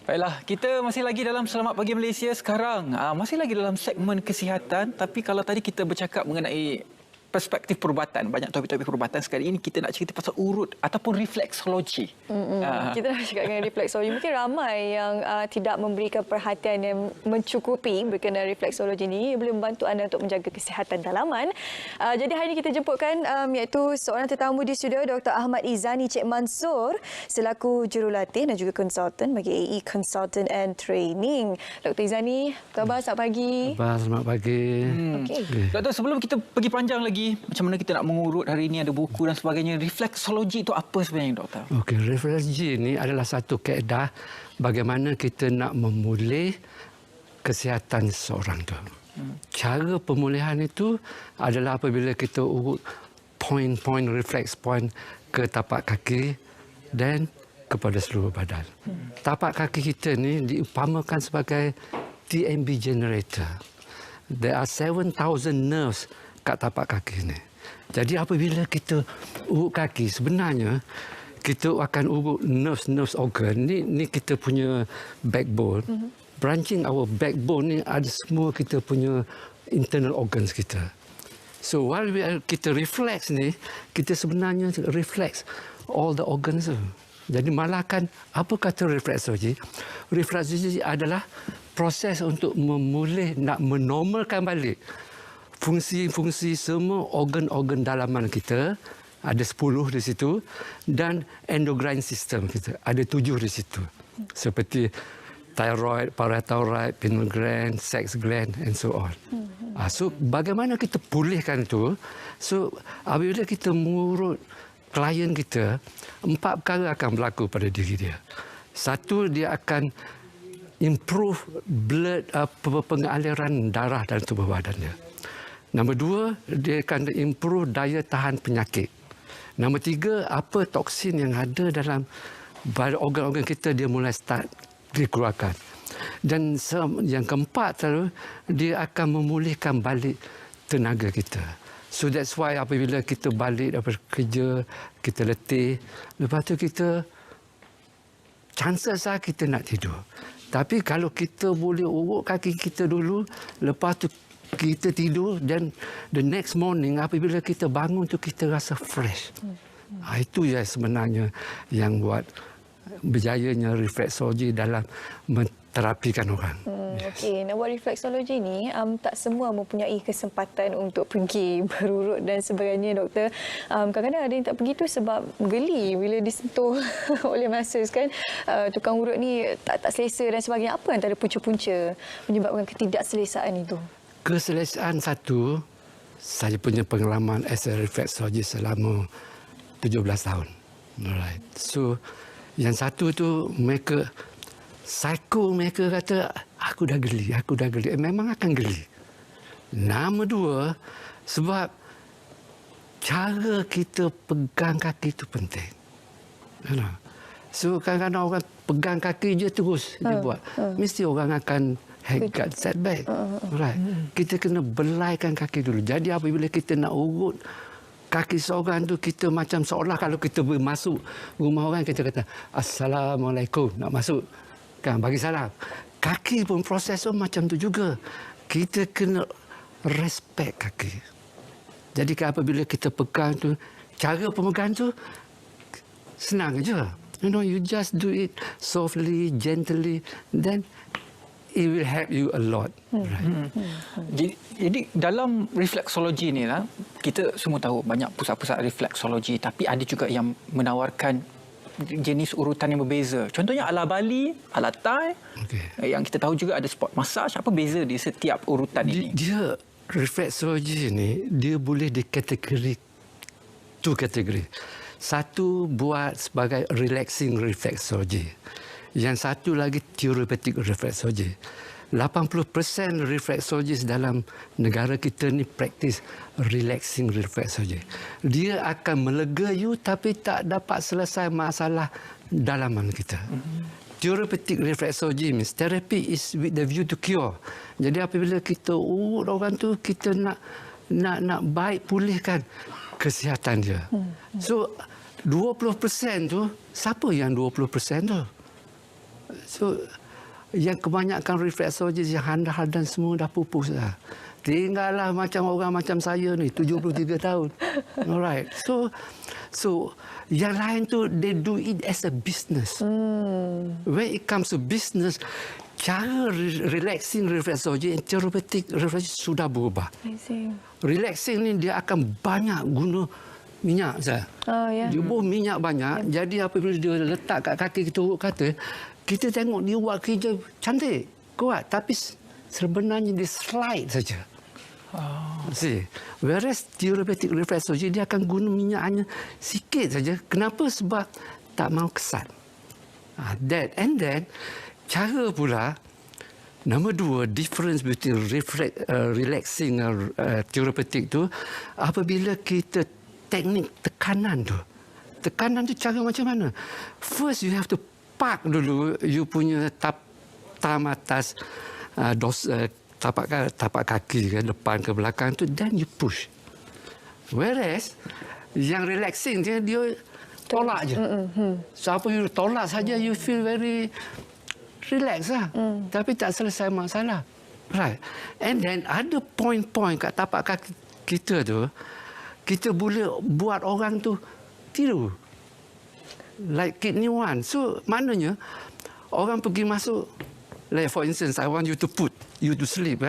Baiklah, kita masih lagi dalam Selamat Pagi Malaysia sekarang. Masih lagi dalam segmen kesihatan, tapi kalau tadi kita bercakap mengenai perspektif perubatan, banyak topik-topik perubatan, sekali ini kita nak cerita pasal urut ataupun refleksologi. Kita nak cakap dengan refleksologi. Mungkin ramai yang tidak memberikan perhatian yang mencukupi berkenaan refleksologi ini. Boleh membantu anda untuk menjaga kesihatan dalaman. Jadi hari ini kita jemputkan iaitu seorang tetamu di studio, Dr. Ahmad Izani Cik Mansur, selaku jurulatih dan juga konsultan bagi AE Consultant and Training. Dr. Izani, apa khabar? Selamat pagi. Selamat pagi. Okey. Doktor, sebelum kita pergi panjang lagi, macam mana kita nak mengurut hari ini, ada buku dan sebagainya. Refleksologi itu apa sebenarnya, Doktor? Okey, refleksologi ini adalah satu kaedah bagaimana kita nak memulih kesihatan seseorang tu. Cara pemulihan itu adalah apabila kita urut point refleks point ke tapak kaki dan kepada seluruh badan. Tapak kaki kita ni diumpamakan sebagai TMB generator. There are 7,000 nerves kat tapak kaki ni. Jadi apabila kita urut kaki, sebenarnya kita akan urut nerves organ. Ni kita punya backbone. Branching our backbone ni ada semua kita punya internal organs kita. So while kita reflex ni, kita sebenarnya reflex all the organs tu. Jadi malahkan apa kata refleksologi? Refleksologi adalah proses untuk memulih, nak menormalkan balik fungsi-fungsi semua organ-organ dalaman kita. Ada 10 di situ, dan endocrine system kita ada 7 di situ, seperti thyroid, parathyroid, pineal gland, sex gland and so on. So bagaimana kita pulihkan tu? So apabila kita mengurut klien kita, 4 perkara akan berlaku pada diri dia. Satu, dia akan improve blood, pengaliran darah dalam tubuh badan dia. Nombor 2, dia akan improve daya tahan penyakit. Nombor 3, apa toksin yang ada dalam organ-organ kita dia mulai start dikeluarkan. Dan yang keempat, dia akan memulihkan balik tenaga kita. So that's why apabila kita balik daripada kerja, kita letih, lepas tu kita chances lah kita nak tidur. Tapi kalau kita boleh urut kaki kita dulu, lepas tu kita tidur, dan the next morning apabila kita bangun tu kita rasa fresh. Itu ya sebenarnya yang buat berjayanya refleksologi dalam menterapikan orang. Okey, nak buat refleksologi ni tak semua mempunyai kesempatan untuk pergi berurut dan sebagainya, doktor. Kadang-kadang ada yang tak pergi tu sebab geli bila disentuh oleh masseur kan. Tukang urut ni tak selesa dan sebagainya. Apa antara punca-punca menyebabkan ketidakselesaan itu? Keselesaan satu, saya punya pengalaman as a reflexologist selama 17 tahun. Alright. So, yang satu tu mereka kata, aku dah geli. Memang akan geli. Nombor 2, sebab cara kita pegang kaki itu penting. So, kadang-kadang orang pegang kaki je terus dia buat. Mesti orang akan headgut setback. Right. Kita kena belaikan kaki dulu. Jadi apabila kita nak urut kaki seorang tu, kita macam seolah kalau kita masuk rumah orang, kita kata Assalamualaikum, nak masuk kan, bagi salam. Kaki pun proses tu macam tu juga. Kita kena respect kaki. Jadi apabila kita pegang tu, cara pemegang tu senang je. You just do it softly, gently, then it will help you a lot. Right? Jadi dalam refleksologi ni lah, kita semua tahu banyak pusat-pusat refleksologi, tapi ada juga yang menawarkan jenis urutan yang berbeza. Contohnya ala Bali, ala Thai. Yang kita tahu juga ada sport massage. Apa beza di setiap urutan ini? Dia refleksologi ni dia boleh dikategori 2 kategori. Satu buat sebagai relaxing refleksologi. Yang satu lagi therapeutic refleksologi. 80% refleksologis dalam negara kita ni praktis relaxing refleksologi. Dia akan melega you tapi tak dapat selesai masalah dalaman kita. Therapeutic refleksologi means therapy is with the view to cure. Jadi apabila kita urut orang tu, kita nak baik pulihkan kesihatan dia. So 20% tu, siapa yang 20% tu? So, yang kebanyakan refleksologi yang handal dan semua dah pupus dah. Tinggallah macam orang macam saya ni, 73 tahun. Alright. So yang lain tu, they do it as a business. When it comes to business, cara relaxing refleksologi and therapeutic refleksologi sudah berubah. I see. Relaxing ni dia akan banyak guna minyak saya. Oh, ya. Dia buat minyak banyak. Jadi apabila dia letak kat kaki kita urut kata, kita tengok dia buat kerja cantik, kuat. Tapi sebenarnya dia slide saja. See, whereas therapeutic refleksologi dia akan guna minyak hanya sikit saja. Kenapa? Sebab tak mau kesan. That and then cara pula nombor dua, difference between relaxing therapeutic tu apabila kita teknik tekanan tu. Tekanan tu cara macam mana? First you have to park dulu you punya tam atas tapak kaki ke depan ke belakang tu, then you push. Whereas yang relaxing dia tolak je. So apa you tolak saja you feel very relax lah. Tapi tak selesai masalah. Right. And then ada point-point kat tapak kaki kita tu, kita boleh buat orang tu tidur. Like kidney one. So maknanya orang pergi masuk, like for instance, I want you to put you to sleep.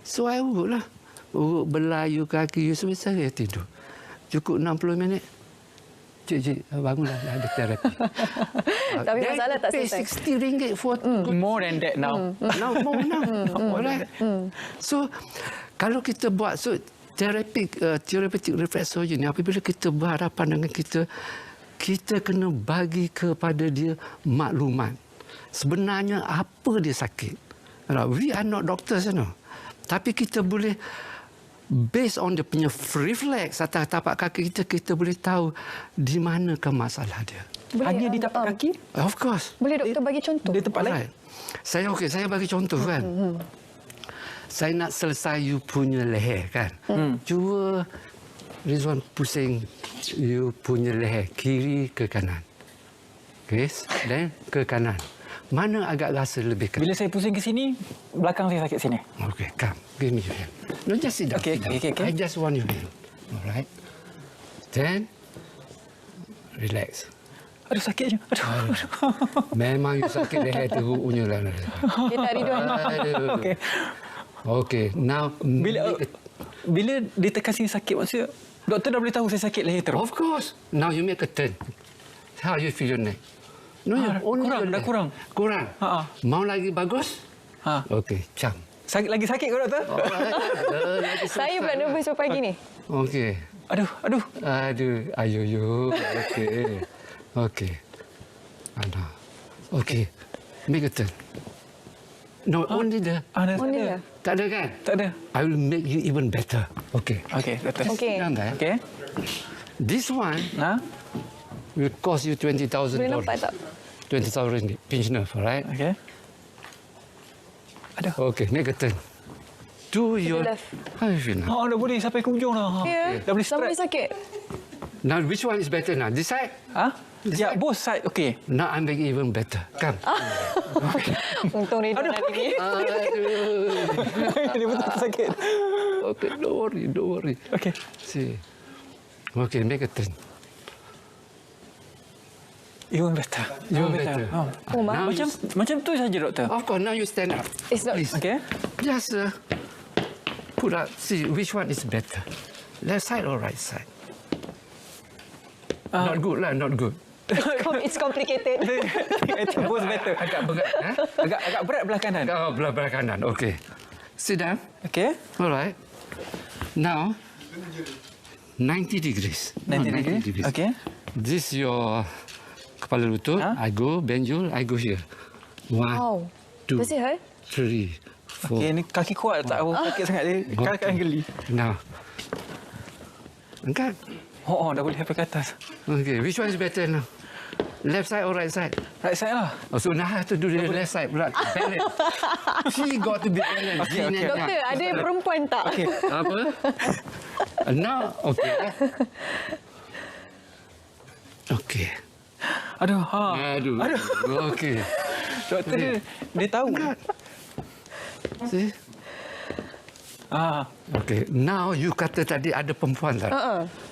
So I urut lah. Urut belayu kaki you sampai saya tidur. Cukup 60 minit. Cik, bangunlah ada terapi. Tapi masalah tak selesai. RM60 for More than that now. more now. Alright. So kalau kita buat therapeutic refleksologi ni, apabila kita berhadapan dengan kita kena bagi kepada dia maklumat. Sebenarnya apa dia sakit. We are not doctors, Tapi kita boleh based on dia punya reflex atas tapak kaki kita boleh tahu di manakah masalah dia. Hanya di tapak kaki? Of course. Boleh doktor bagi contoh? Di tempat lain? Saya bagi contoh kan. Saya nak selesai you punya leher kan. Cuba Rizwan pusing you punya leher kiri ke kanan. Okay, dan ke kanan. Mana agak rasa lebih kanan? Bila saya pusing ke sini, belakang saya sakit sini. Okay, come. Give me your hand. No, just sit down. Okay. I just want your hand. All right. Then, relax. Aduh, sakitnya. Aduh. Memang you sakit leher teruknya lah. Dia tak ridwan. Okey. Okay, now... Bila ditekan sini sakit, maksudnya doktor dah boleh tahu saya sakit leher teruk? Of course. Now you make a turn. How you feel your neck? No, dah kurang. Kurang. Mau lagi bagus? Okey, cam. Lagi sakit ke doktor? Saya pula nervous pagi ni. Okey. Aduh. Ayo. Okey. Ada. Okey. Make a turn. No, only the... Only the... Tak ada kan? Tak ada. I will make you even better. Okey. Okey, doktor. Okey. Okey. This one will cost you $20,000. Boleh nampak tak? 20,000 pinch nerve, right? Okey. Aduh. Okay, make a turn. Do your... left. How you feel now? Dah boleh sampai ke ujung dah. Ya. Dah boleh Dah boleh strap. sakit. Now, which one is better now? This side? Ya, both side. Okey. Now, I'm making even better. Come. Untung ridwan hari ni. Dia betul sakit. Okay, don't worry. Okey. See. Okay, make a turn. Even better. Now Macam tu saja doktor. Of course, now you stand up. It's not... Please. Okey. Just put up, see which one is better. Left side or right side? Not good lah, not good. It's complicated. Both better. Agak berat. Agak berat belah kanan. Oh, belah kanan. Okay. Sit down. Okey. All right. Now, 90 degrees. 90 degrees. Okey. This your kepala lutut. I go, benjul, I go here. Wow. 1, 2, Does it hurt? 3, 4. Okey, ni kaki kuat tak apa sakit sangat dia. Kadang-kadang geli. Now. Angkat. Dah boleh sampai ke atas. Okay, which one is better now? Left side or right side? Right side lah. Oh, so now I have to do the left side pula. Balance. She got to be balanced. Okay. Doktor, ada perempuan tak? Okey. Apa? Now, okay. Okay. Aduh. Aduh. Okay. Doktor dia tahu. See? Okay, now you kata tadi ada perempuan tak?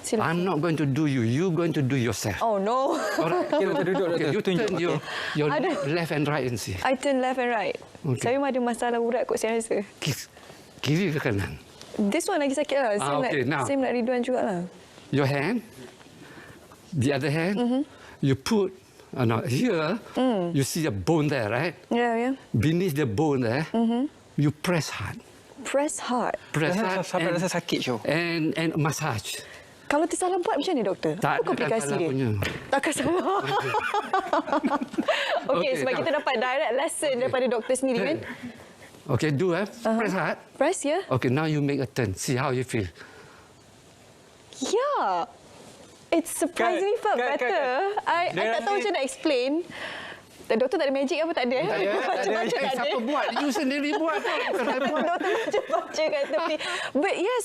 Silakan. I'm not going to do you. You going to do yourself. Oh no. Alright. Okay, doktor duduk, doktor. Okay, you Tunjuk. turn your Ada. left and right and see. I turn left and right. Okay. Saya memang ada masalah urat kot saya rasa. Kiri ke kanan? This one lagi sakit lah. Okay, now. Saya nak Ridwan jugalah. Your hand, the other hand, you put here. You see a bone there, right? Ya. Beneath the bone there, you press hard. Press hard. Press hard Sampai rasa sakit, Syul. and massage. Kalau tersalah buat macam ni, doktor? Tak Apa ada komplikasi salah dia? punya. Takkan salah. Okey, Okay, sebab now. kita dapat direct lesson daripada doktor sendiri kan? Okay, do press hard. Press, ya? Okay, now you make a turn. See how you feel. Yeah. It surprisingly felt Kan. better. I Dia tak tahu rasa- macam nak explain. Doktor tak ada magic apa tak ada? Baca-baca tak ada. Siapa buat? You sendiri buat. Bukan saya buat. Doktor baca-baca kat tepi. But yes,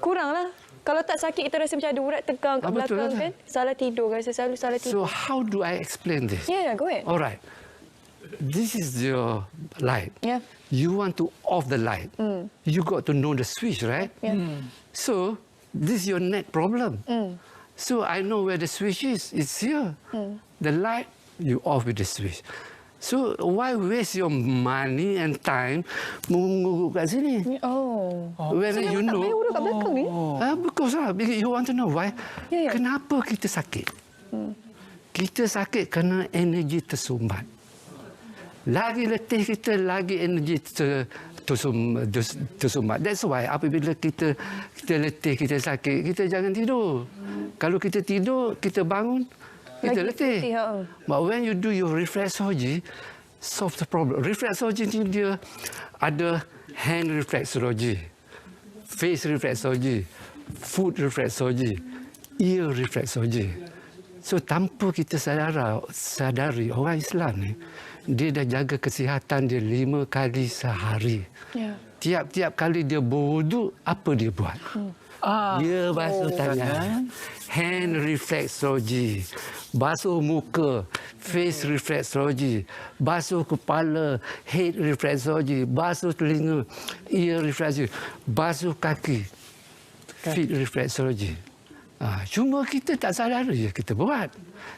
kurang lah. Kalau tak sakit, kita rasa macam ada urat tegang kat Betul belakang lah. kan? Salah tidur, rasa selalu salah So tidur. how do I explain this? Yeah, go ahead. All right. This is your light. Yeah. You want to off the light. You got to know the switch, right? Yeah. So this is your neck problem. So I know where the switch is. It's here. The light, you off with the switch. So why waste your money and time mengurut kat sini? Oh. When So, you memang tak know. payah urut kat belakang ni? Because you want to know why? Ya, ya. Kenapa kita sakit? Kita sakit kerana energi tersumbat. Lagi letih kita, lagi energi tersumbat. That's why apabila kita letih, kita sakit, kita jangan tidur. Kalau kita tidur, kita bangun, kita Lagi letih. letih, ha. But when you do your reflexology, solve the problem. Reflexology ni dia ada hand reflexology, face reflexology, foot reflexology, ear reflexology. So tanpa kita sadari orang Islam ni, dia dah jaga kesihatan dia 5 kali sehari. Ya. Tiap-tiap kali dia berwuduk, apa dia buat? Dia basuh tangan. Hand reflexology. Basuh muka. Face reflexology. Basuh kepala. Head reflexology. Basuh telinga. Ear reflexology. Basuh kaki. Feet reflexology. Cuma kita tak sadari je kita buat.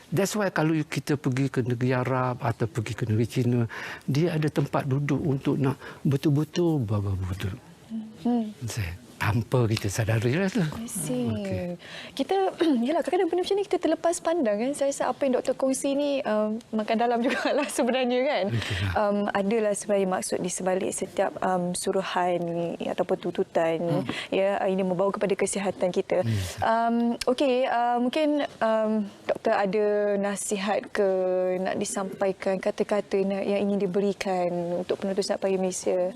That's why kalau kita pergi ke negeri Arab atau pergi ke negeri Cina, dia ada tempat duduk untuk nak betul-betul berwuduk. Tanpa kita sadari lah tu. I see. Kita, yelah kadang-kadang benda macam ni kita terlepas pandang kan. Saya rasa apa yang doktor kongsi ni makan dalam jugalah sebenarnya kan. Adalah sebenarnya maksud di sebalik setiap suruhan ataupun tuntutan ya, ini membawa kepada kesihatan kita. Okey, mungkin doktor ada nasihat ke nak disampaikan, kata-kata yang ingin diberikan untuk penonton Sinar Pagi Malaysia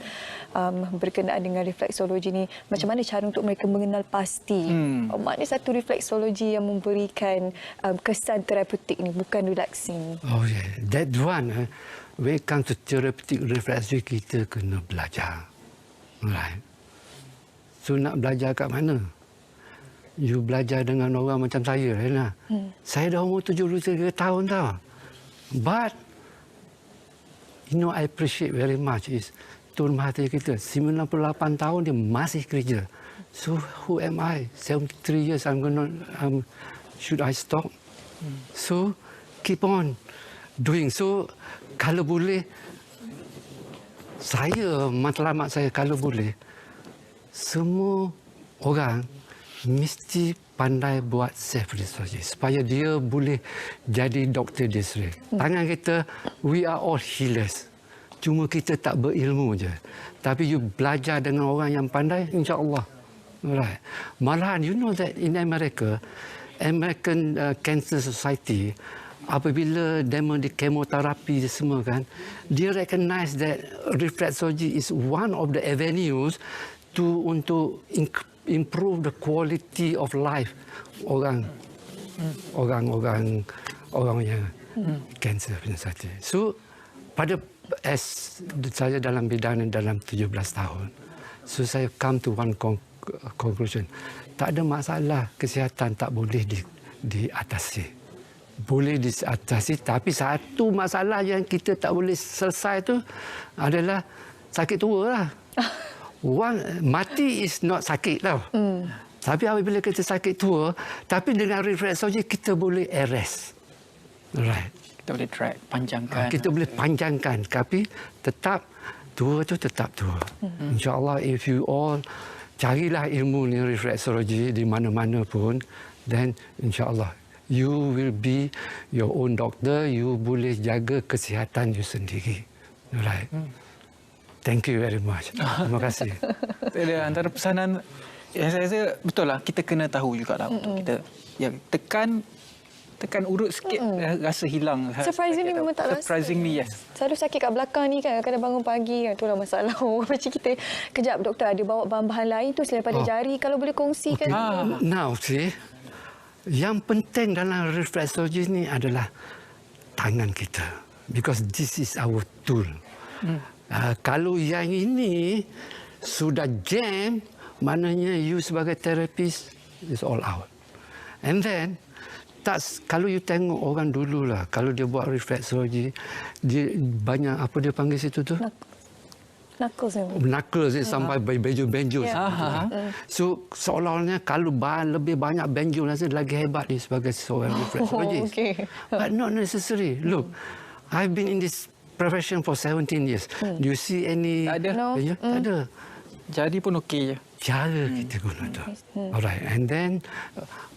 berkenaan dengan refleksologi ni. Macam mana cara untuk mereka mengenal pasti mana satu refleksologi yang memberikan kesan terapeutik ni, bukan relaxing. Oh yeah, that one. When it comes to therapeutic reflexology, kita kena belajar. Right. So nak belajar kat mana? You belajar dengan orang macam saya, Rena. Saya dah umur 73 tahun tau. But I appreciate very much is Tun Mahathir kita 98 tahun dia masih kerja. So who am I? 73 years should I stop? So keep on doing. So kalau boleh matlamat saya kalau boleh semua orang mesti pandai buat self reflexology supaya dia boleh jadi doktor dia sendiri. Tangan kita, we are all healers. Cuma kita tak berilmu je. Tapi you belajar dengan orang yang pandai, insya-Allah. Right. Malahan you know that in America, American Cancer Society, apabila demo di kemoterapi semua kan, dia recognize that reflexology is one of the avenues untuk improve the quality of life orang yang cancer penyakit. So pada saya dalam bidang dalam 17 tahun, so saya come to one conclusion. Tak ada masalah kesihatan tak boleh diatasi. boleh diatasi. Tapi satu masalah yang kita tak boleh selesai tu adalah sakit tua lah. Mati is not sakit tau. Tapi apabila kita sakit tua, tapi dengan refleksologi kita boleh arrest. Right. Kita boleh drag, panjangkan. Kita boleh panjangkan, tapi tetap tua tu tetap tua. InsyaAllah if you all carilah ilmu ni refleksologi di mana-mana pun, then insyaAllah you will be your own doctor, you boleh jaga kesihatan you sendiri. Right. Thank you very much. Terima kasih. Ada antara pesanan yang saya rasa betul lah, kita kena tahu juga lah untuk kita yang tekan urut sikit, rasa hilang. Surprisingly memang tak rasa. Surprisingly, yes. Selalu sakit kat belakang ni kan, kadang bangun pagi kan, itulah masalah. Macam kita, kejap doktor ada bawa bahan-bahan lain tu selain pada jari, kalau boleh kongsikan. Now, see, yang penting dalam refleksologi ni adalah tangan kita. Because this is our tool. Kalau yang ini sudah jam, maknanya you sebagai terapis is all out. And then, kalau you tengok orang dulu lah, kalau dia buat refleksologi, dia banyak apa dia panggil situ tu? Knuckles sampai benjol-benjol. So seolah-olahnya kalau lebih banyak benjol lagi hebat dia sebagai seorang refleksologis. But not necessary. Look, I've been in this profession for 17 years. Do you see any? Tak ada. No. Tak ada. Jadi pun okey je. Cara kita guna tu. Alright, and then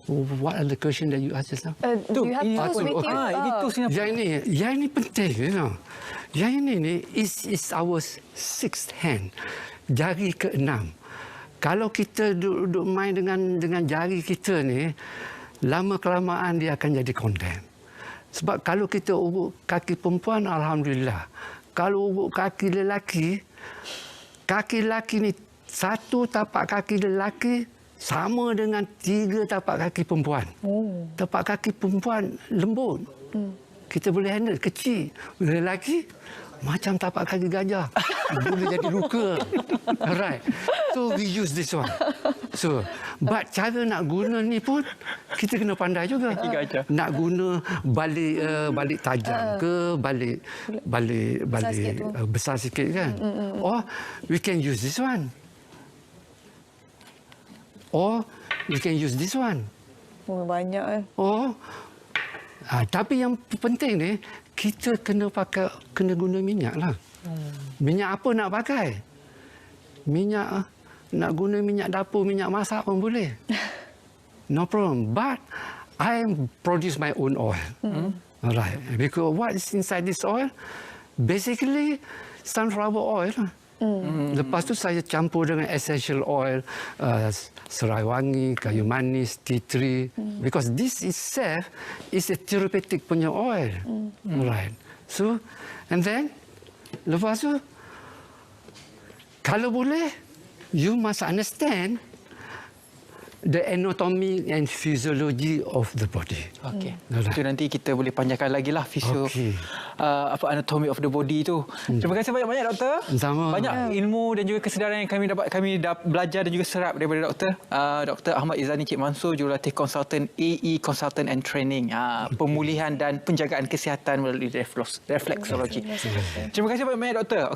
what are the question that you ask just now? Do you have tools with you? Ini tools ni apa? Yang ini penting, you know. Yang ini is our sixth hand, jari ke-6. Kalau kita duduk main dengan jari kita ni, lama kelamaan dia akan jadi condemn. Sebab kalau kita urut kaki perempuan, alhamdulillah. Kalau urut kaki lelaki ni satu tapak kaki lelaki sama dengan 3 tapak kaki perempuan. Tapak kaki perempuan lembut. Kita boleh handle, kecil. Lelaki macam tapak kaki gajah. Boleh jadi luka. Alright. So we use this one. So, but cara nak guna ni pun kita kena pandai juga. Nak guna balik tajam ke balik besar sikit kan. Or we can use this one. Or we can use this one. Banyak kan. Tapi yang penting ni, kita kena guna minyak lah. Minyak apa nak pakai? Minyak, nak guna minyak dapur, minyak masak pun boleh. No problem. But I produce my own oil. Alright. Because what is inside this oil? Basically, sunflower oil. Lepas tu saya campur dengan essential oil, serai wangi, kayu manis, tea tree. Because this itself is a therapeutic punya oil. Right. So, and then, lepas tu, kalau boleh, you must understand the anatomy and physiology of the body. Okey. Itu nanti kita boleh panjangkan lagi lah anatomy of the body tu. Terima kasih banyak-banyak doktor. Sama. Banyak ilmu dan juga kesedaran yang kami belajar dan juga serap daripada doktor. Dr. Ahmad Izzani Cik Mansur, jurulatih konsultan AE Consultant and Training. Pemulihan dan penjagaan kesihatan melalui refleksologi. Terima kasih banyak-banyak doktor.